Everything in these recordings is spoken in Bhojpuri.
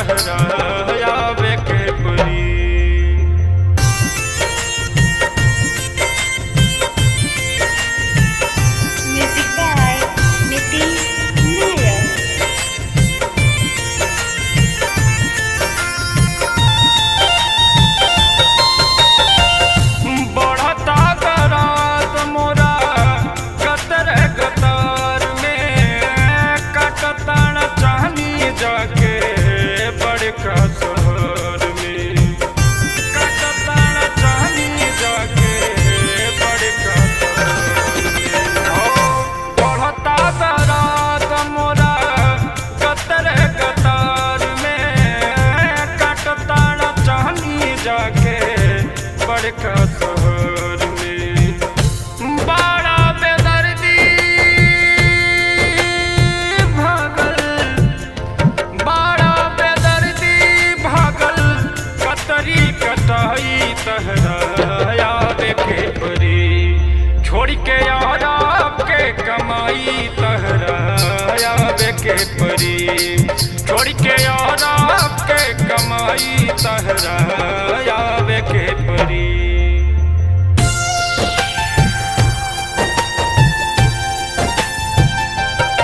तहरा आवे के परी। Music by Nitish Nayak. बढ़ता दराज मोरा कतर कतार में कटतन चाहनी जाके बड़का शहर में। कटतन चाहनी जाके बड़का शहर में। ओ बढ़ता दराज मोरा कतर कतार में कटतन चाहनी जाके बड़का शहर में। बड़ा बेदर्दी भागल, बड़ा बेदर्दी भागल कतरी कटाई तहरा आवे के परी। छोड़ के यार के कमाई तहरा आवे के परी। छोड़ के यार के कमाई तहरा आवे के परी।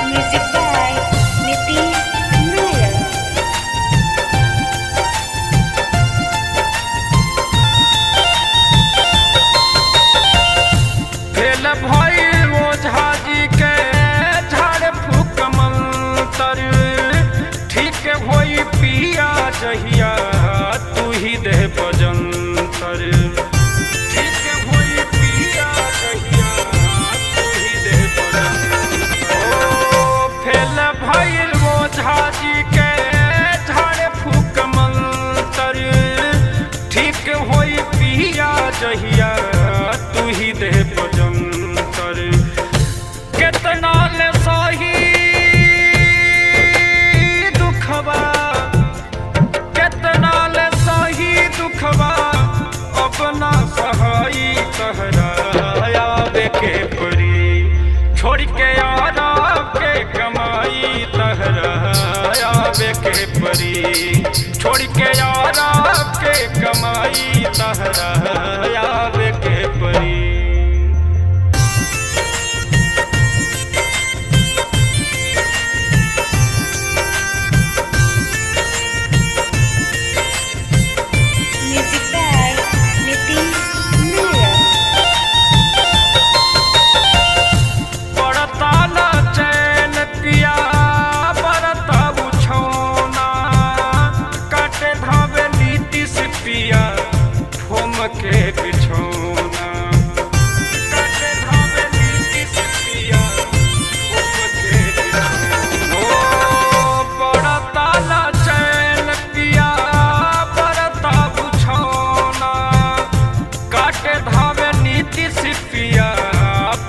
Music by Nitish Nayak. Fail भइल ओझा जी के झाड़ फूक मंतर। ठीक होई पिया जहिया तू ही दे बजंतर। ठीक होई पिया जहिया तू ही दे बजंतर। ओ फेल भइल ओझा जी के झाड़ फूक मंतर। ठीक होई पिया जहिया तू ही दे बजंतर। कितना ले सही दुखबा, कितना ले सही दुखबा अपना सहाई तहरा आवे के परी। छोड़ के यार के कमाई तहरा आवे के परी। छोड़ के यार के कमाई तहरा आवे के परी। Music by Nitish Nayak. पड़ता न चैन पिया बरता बुझौना। काटे धावे नीति से पिया ठोम के बिछौना। काटे धावे नीति से पिया ठोम के बिछौना। ओ पड़ता न चैन पिया बरता बुझौना। काटे धावे नीति से पिया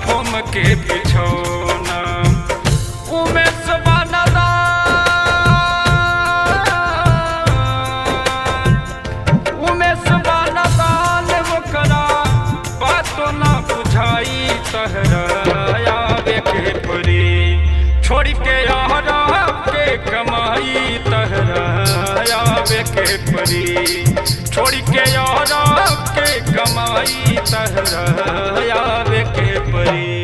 ठोम के बिछौना। उमेश बनदा उमेश बनदान ओकरा बातो ना बुझाई तहरा आवे के परी। छोड़ के यार के कमाई तहरा आवे के परी। छोड़ के यार के कमाई तहरा आवे के परी।